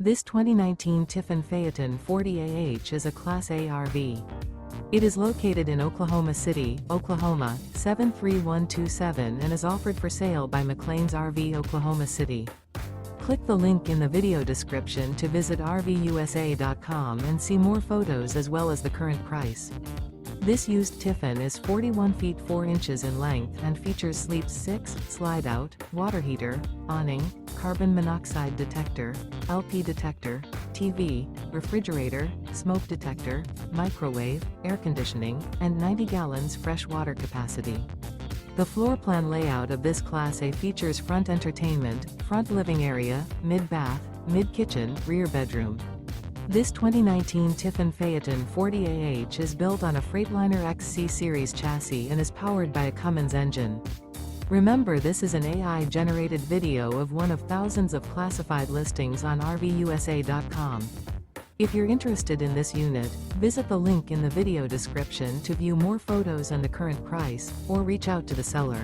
This 2019 Tiffin Phaeton 40AH is a Class A RV. It is located in Oklahoma City, Oklahoma, 73127 and is offered for sale by McClain's RV Oklahoma City. Click the link in the video description to visit RVUSA.com and see more photos as well as the current price. This used Tiffin is 41 feet 4 inches in length and features Sleep 6, Slideout, water heater, awning, carbon monoxide detector, LP detector, TV, refrigerator, smoke detector, microwave, air conditioning, and 90 gallons fresh water capacity. The floor plan layout of this Class A features front entertainment, front living area, mid-bath, mid-kitchen, rear bedroom. This 2019 Tiffin Phaeton 40AH is built on a Freightliner XC-Series chassis and is powered by a Cummins engine. Remember, this is an AI-generated video of one of thousands of classified listings on RVUSA.com. If you're interested in this unit, visit the link in the video description to view more photos and the current price, or reach out to the seller.